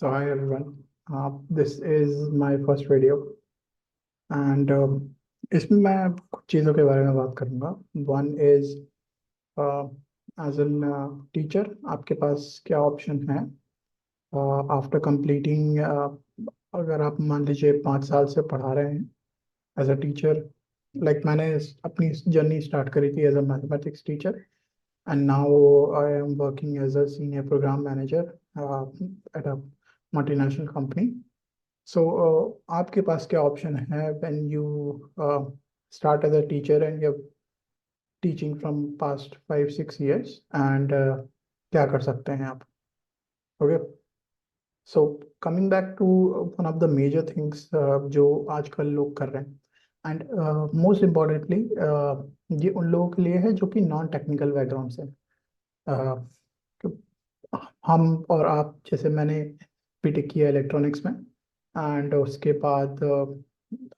So hi everyone. This is my first video and इसमें मैं कुछ चीज़ों के बारे में बात करूँगा. One is as an teacher आपके पास क्या ऑप्शन है आफ्टर कंप्लीटिंग. अगर आप मान लीजिए 5 साल से पढ़ा रहे हैं एज अ टीचर. लाइक मैंने अपनी जर्नी स्टार्ट करी थी as a mathematics teacher and now I am working as a senior program manager at a multinational company. So आपके पास क्या ऑप्शन है when you start as a teacher and you're teaching from past 5-6 years and क्या कर सकते हैं आप. Okay. So coming back to one of the major things जो आजकल लोग कर रहे हैं एंड मोस्ट इम्पॉर्टेंटली ये उन लोगों के लिए है जो कि नॉन टेक्निकल बैकग्राउंड से. हम और आप जैसे मैंने बीटेक किया इलेक्ट्रॉनिक्स में एंड उसके बाद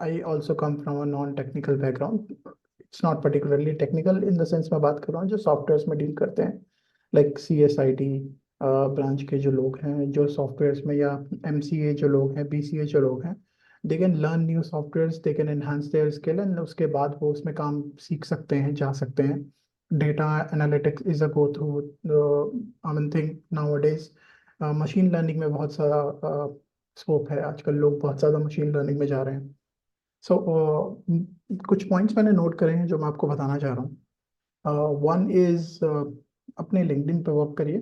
I also come from a non technical background. It's not particularly technical in the sense मैं बात कर रहा हूँ जो सॉफ्टवेयर्स में डील करते हैं लाइक CSIT ब्रांच के जो लोग हैं जो सॉफ्टवेयर्स में या MCA जो लोग हैं BCA जो लोग हैं. They can learn new softwares, they can enhance their skill and उसके बाद वो उसमें काम सीख सकते हैं, जा सकते हैं. Data analytics is a go through common thing nowadays. Machine learning में बहुत सारा स्कोप है. आजकल लोग बहुत ज़्यादा मशीन लर्निंग में जा रहे हैं. सो कुछ पॉइंट्स मैंने नोट करे हैं जो मैं आपको बताना चाह रहा हूँ. वन इज अपने लिंक्डइन पे वर्क करिए.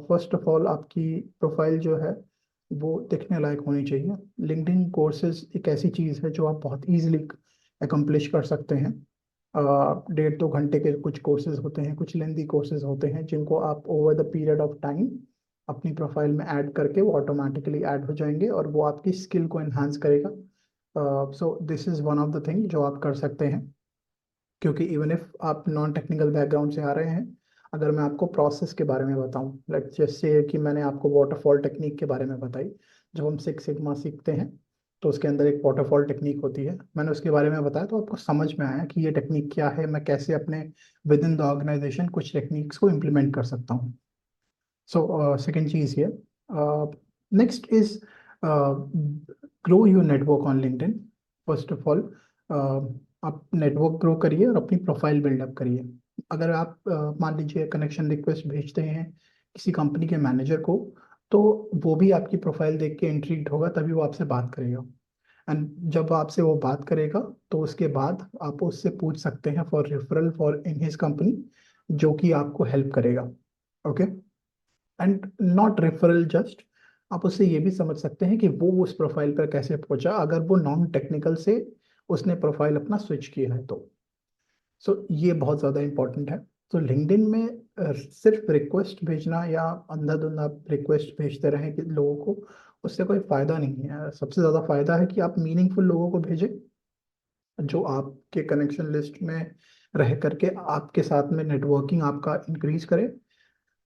फर्स्ट ऑफ ऑल आपकी प्रोफाइल जो है वो दिखने लायक होनी चाहिए. लिंक्डइन कोर्सेज एक ऐसी चीज़ है जो आप बहुत इजीली एकम्प्लिश कर सकते हैं. 1.5-2 घंटे के कुछ कोर्सेज होते हैं, कुछ लेंदी कोर्सेज होते हैं जिनको आप over the period of time अपनी प्रोफाइल में ऐड करके वो ऑटोमेटिकली ऐड हो जाएंगे और वो आपकी स्किल को एनहांस करेगा. So this is one of the thing जो आप कर सकते हैं. क्योंकि इवन इफ आप नॉन टेक्निकल बैकग्राउंड से आ रहे हैं, अगर मैं आपको प्रोसेस के बारे में बताऊं लाइक जैसे कि मैंने आपको वाटरफॉल टेक्निक के बारे में बताई. जब हम सिक्स सिग्मा सीखते हैं तो उसके अंदर एक वाटरफॉल टेक्निक होती है. मैंने उसके बारे में बताया तो आपको समझ में आया कि ये टेक्निक क्या है, मैं कैसे अपने विद इन द ऑर्गेनाइजेशन कुछ टेक्निक्स को इम्प्लीमेंट कर सकता हूँ. सो सेकेंड चीज़ ये. Next is grow your network on LinkedIn. First of all आप नेटवर्क ग्रो करिए और अपनी प्रोफाइल बिल्डअप करिए. अगर आप मान लीजिए कनेक्शन रिक्वेस्ट भेजते हैं किसी कंपनी के मैनेजर को, तो वो भी आपकी प्रोफाइल देख के इंट्रिग्ड होगा, तभी वो आपसे बात करेगा. एंड जब आपसे वो बात करेगा तो उसके बाद आप उससे पूछ सकते हैं for referral for in his company, जो कि आपको हेल्प करेगा. Okay. And not referral just, आप उससे ये भी समझ सकते हैं कि वो उस प्रोफाइल पर कैसे पहुंचा अगर वो नॉन टेक्निकल से उसने प्रोफाइल अपना स्विच किया है तो. सो ये बहुत ज़्यादा इंपॉर्टेंट है. तो लिंक्डइन में सिर्फ रिक्वेस्ट भेजना या अंधाधुंधा रिक्वेस्ट भेजते रहें कि लोगों को, उससे कोई फायदा नहीं है. सबसे ज़्यादा फायदा है कि आप मीनिंगफुल लोगों को भेजें जो आपके कनेक्शन लिस्ट में रह करके आपके साथ में नेटवर्किंग आपका इंक्रीज करे.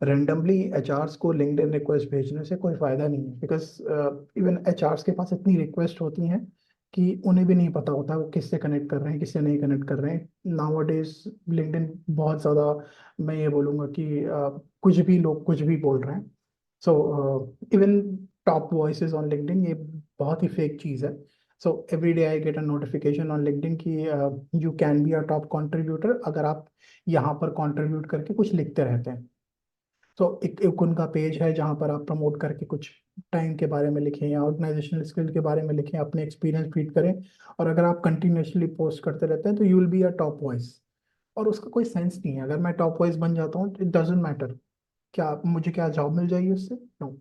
रेंडमली एचआरस को लिंक्डइन रिक्वेस्ट भेजने से कोई फायदा नहीं है, बिकॉज इवन एचआरस के पास इतनी रिक्वेस्ट होती हैं कि उन्हें भी नहीं पता होता वो किससे कनेक्ट कर रहे हैं, किससे नहीं कनेक्ट कर रहे हैं. नाउ डेज लिंक्डइन बहुत ज़्यादा, मैं ये बोलूँगा कि कुछ भी लोग कुछ भी बोल रहे हैं. So even top voices on LinkedIn ये बहुत ही फेक चीज़ है. So every day I get a notification on LinkedIn कि you can be a top contributor अगर आप यहाँ पर कंट्रीब्यूट करके कुछ लिखते रहते हैं. तो एक उनका पेज है जहाँ पर आप प्रमोट करके कुछ टाइम के बारे में लिखें या ऑर्गेनाइजेशनल स्किल के बारे में लिखें, अपने एक्सपीरियंस फीड करें. और अगर आप कंटिन्यूसली पोस्ट करते रहते हैं तो you will be a top voice. और उसका कोई सेंस नहीं है. अगर मैं टॉप वॉइस बन जाता हूँ इट डजेंट मैटर. क्या मुझे क्या जॉब मिल जाएगी उससे? No.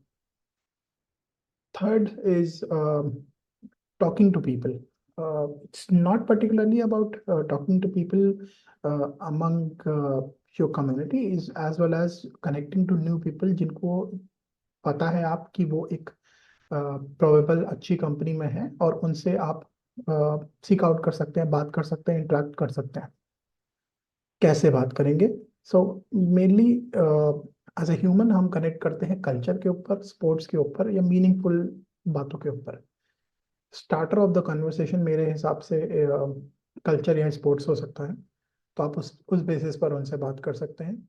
Third is talking to people. It's not particularly about talking to people among your community, is as well as connecting to new people जिनको पता है आप कि वो एक प्रोबेबल अच्छी कंपनी में है और उनसे आप सीक आउट कर सकते हैं, बात कर सकते हैं, इंटरेक्ट कर सकते हैं. कैसे बात करेंगे? So mainly as a human हम कनेक्ट करते हैं कल्चर के ऊपर, स्पोर्ट्स के ऊपर या मीनिंगफुल बातों के ऊपर. स्टार्टर ऑफ द कन्वर्सेशन मेरे हिसाब से कल्चर या स्पोर्ट्स हो सकता है. तो आप उस बेसिस पर उनसे बात कर सकते हैं.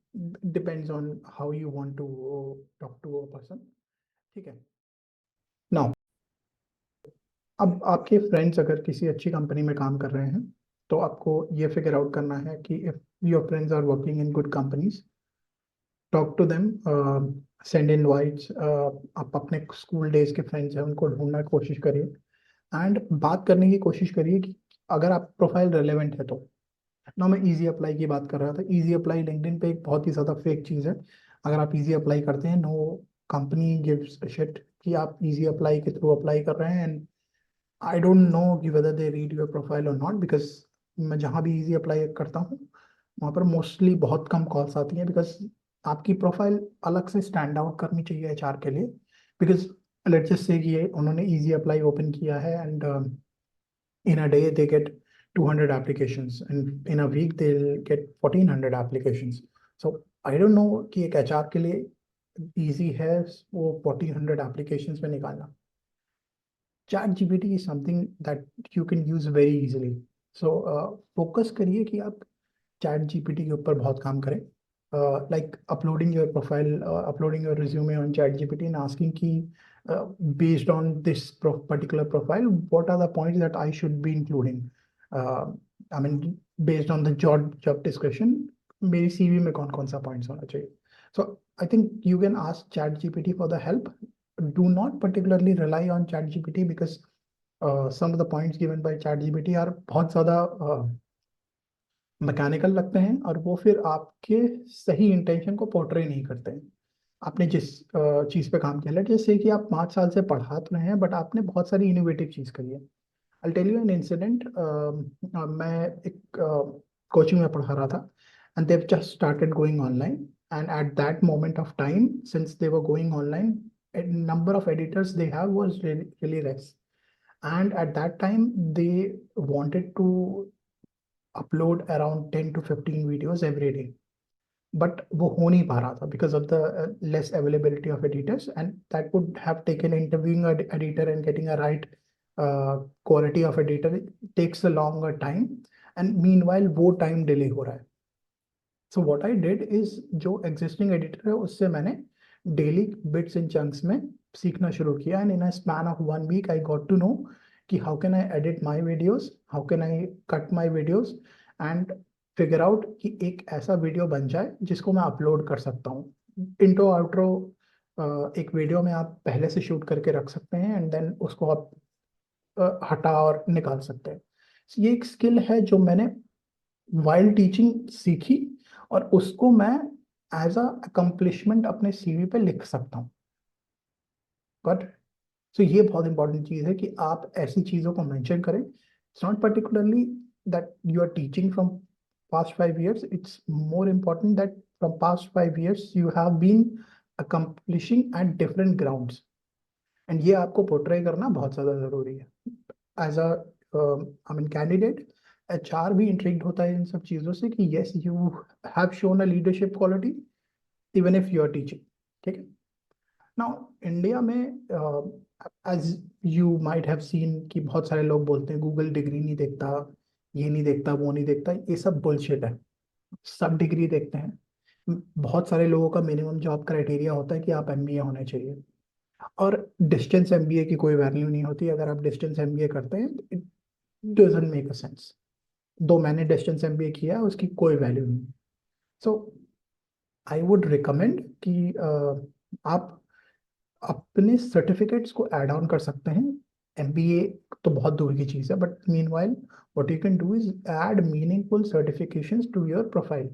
Depends on how you want to talk to a person. ठीक है. अब आपके फ्रेंड्स अगर किसी अच्छी कंपनी में काम कर रहे हैं, तो आपको ये फिगर आउट करना है कि if your friends are working in good companies, talk to them, send invites. आप अपने स्कूल डेज के फ्रेंड्स हैं उनको ढूंढने की कोशिश करिए, एंड बात करने की कोशिश करिए कि अगर आप प्रोफाइल रेलेवेंट है तो। ना मैं इजी अप्लाई की बात कर रहा था। इजी अप्लाई लिंक्डइन पे एक बहुत ही ज़्यादा फेक चीज़ है। अगर आप इजी अप्लाई करते हैं, no company gives a shit कि आप इजी अप्लाई के थ्रू अप्लाई कर रहे हैं। एंड आई डोंट नो कि whether they read your profile और नॉट, बिकॉज मैं जहाँ भी इजी अप्लाई करता हूँ वहाँ पर मोस्टली बहुत कम कॉल्स आती हैं, बिकॉज आपकी प्रोफाइल अलग से स्टैंड आउट करनी चाहिए एचआर के लिए। बिकॉज लेट्स जस्ट से कि उन्होंने इजी अप्लाई ओपन किया है, and in a day they get 200 applications, and in a week they'll get 1400 applications. So I don't know कि एक एचआर के लिए easy है वो 1400 applications में निकालना। Chat GPT is something that you can use very easily. So focus करिए कि आप चैट जीपीटी के ऊपर बहुत काम करें, like uploading your profile, uploading your resume on chat GPT and asking कि based on this particular profile, what are the points that I should be including? I mean, based on the job description, मेरी CV में कौन कौन सा points होना चाहिए? So I think you can ask ChatGPT for the help. Do not particularly rely on ChatGPT because some of the points given by ChatGPT are बहुत ज़्यादा mechanical लगते हैं, और वो फिर आपके सही इंटेंशन को पोर्ट्रे नहीं करते हैं। आपने जिस चीज़ पे काम किया है, जैसे कि आप 5 साल से पढ़ा तो रहे हैं बट आपने बहुत सारी इनोवेटिव चीज़ करी है। I tell you an incident. मैं एक कोचिंग में पढ़ा रहा था, and they just started going online, and at that moment of time since they were going online, number of editors they have was really less, and at that time they wanted to upload around 10 to 15 videos every day, but वो हो नहीं पा रहा था because of the less availability of editors, and that would have taken interviewing an editor and getting a right quality of editor takes a longer time, and meanwhile वो time delay हो रहा है। So what I did is जो existing editor है उससे मैंने daily bits and chunks में सीखना शुरू किया, and in a span of 1 week I got to know कि how can I edit my videos, how can I cut my videos, and figure out कि एक ऐसा वीडियो बन जाए जिसको मैं अपलोड कर सकता हूँ। इंट्रो आउट्रो एक वीडियो में आप पहले से शूट करके रख सकते हैं, एंड देन उसको आप हटा और निकाल सकते हैं। So, ये एक स्किल है जो मैंने वाइल टीचिंग सीखी, और उसको मैं एज अ अकम्पलिशमेंट अपने सीवी पे लिख सकता हूँ। बट सो ये बहुत इंपॉर्टेंट चीज़ है कि आप ऐसी चीज़ों को मेंशन करें। It's not particularly that you are teaching from past 5 years. It's more important that from past 5 years you have been accomplishing at different grounds, and ये आपको पोर्ट्रे करना बहुत ज़्यादा ज़रूरी है as a I mean candidate. HR भी intrigued होता है इन सब चीज़ों से कि yes you have shown a leadership quality even if you are teaching. ठीक है। नाउ इंडिया में as you might have seen कि बहुत सारे लोग बोलते हैं गूगल डिग्री नहीं देखता, ये नहीं देखता, वो नहीं देखता। ये सब बुलशिट है। सब डिग्री देखते हैं। बहुत सारे लोगों का मिनिमम जॉब क्राइटेरिया होता है कि आप एमबीए होने चाहिए, और डिस्टेंस एमबीए की कोई वैल्यू नहीं होती। अगर आप डिस्टेंस एमबीए करते हैं it doesn't make a sense. दो मैंने डिस्टेंस एमबीए किया उसकी कोई वैल्यू नहीं। सो आई वुड रिकमेंड कि आप अपने सर्टिफिकेट्स को ऐड ऑन कर सकते हैं। एमबीए तो बहुत दूर की चीज़ है, but meanwhile what you can do is add meaningful certifications to your profile.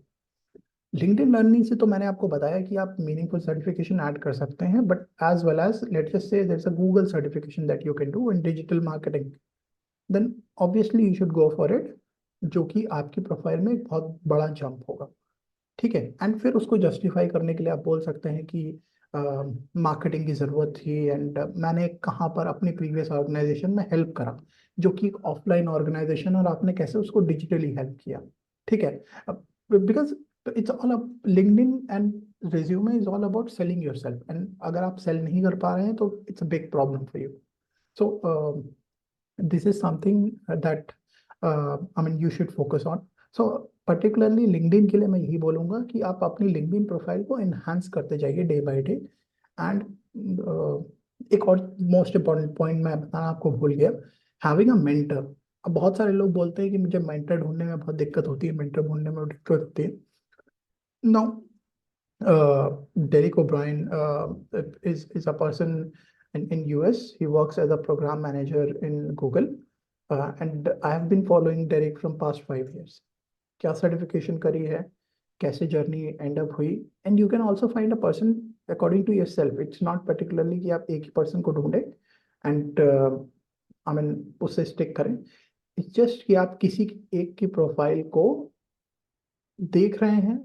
LinkedIn learning से तो मैंने आपको बताया कि आप मीनिंगफुल सर्टिफिकेशन ऐड कर सकते हैं, but as well as let's just say there is a Google certification that you can do in digital marketing, then obviously you should go for it, जो कि आपकी प्रोफाइल में एक बहुत बड़ा जंप होगा। ठीक है। एंड फिर उसको जस्टिफाई करने के लिए आप बोल सकते हैं कि मार्केटिंग की ज़रूरत थी, एंड मैंने कहाँ पर अपनी प्रीवियस ऑर्गेनाइजेशन में हेल्प करा, जो कि एक ऑफलाइन ऑर्गेनाइजेशन, और आपने कैसे उसको डिजिटली हेल्प किया। ठीक है। Because it's all LinkedIn and resume is all about selling your self, and अगर आप सेल नहीं कर पा रहे हैं तो it's a big problem for you. So this is something that I mean you should focus on. So particularly LinkedIn के लिए मैं यही बोलूँगा कि आप अपनी LinkedIn प्रोफाइल को enhance करते जाइए डे बाय डे, एंड एक और मोस्ट इम्पोर्टेंट पॉइंट मैं बताना आपको भूल गया, हैविंग अ मेंटर। अब बहुत सारे लोग बोलते हैं कि मुझे मेंटर ढूंढने में बहुत दिक्कत होती है, मेंटर ढूंढने में दिक्कत होती है। No, Derek O'Brien is a person in US. He works as a program manager in Google, and I have been following Derek from past 5 years. क्या सर्टिफिकेशन करी है, कैसे जर्नी एंड अप हुई, and you can also find a person according to yourself. It's not particularly कि आप एक ही person को ढूंढे एंड आई मीन उससे स्टिक करें। इट्स जस्ट कि आप किसी एक की प्रोफाइल को देख रहे हैं,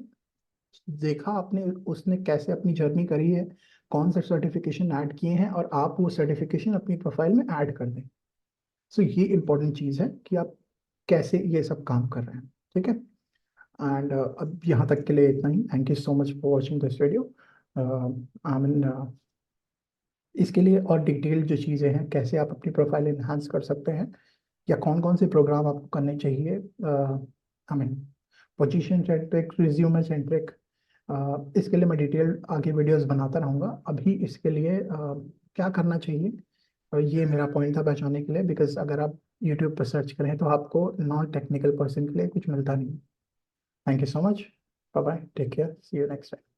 देखा आपने उसने कैसे अपनी जर्नी करी है, कौन से सर्टिफिकेशन ऐड किए हैं, और आप वो सर्टिफिकेशन अपनी प्रोफाइल में ऐड कर दें। सो ये इंपॉर्टेंट चीज़ है कि आप कैसे ये सब काम कर रहे हैं। ठीक है, एंड अब यहाँ तक के लिए इतना ही। Thank you so much for watching this video. I mean इसके लिए और डिटेल जो चीज़ें हैं, कैसे आप अपनी प्रोफाइल इन्हांस कर सकते हैं, या कौन कौन से प्रोग्राम आपको करने चाहिए, I mean position centric, resume centric, इसके लिए मैं डिटेल आगे वीडियोस बनाता रहूँगा। अभी इसके लिए क्या करना चाहिए, ये मेरा पॉइंट था बचाने के लिए, बिकॉज अगर आप यूट्यूब पर सर्च करें तो आपको नॉन टेक्निकल पर्सन के लिए कुछ मिलता नहीं। Thank you so much, bye bye, take care, see you next time.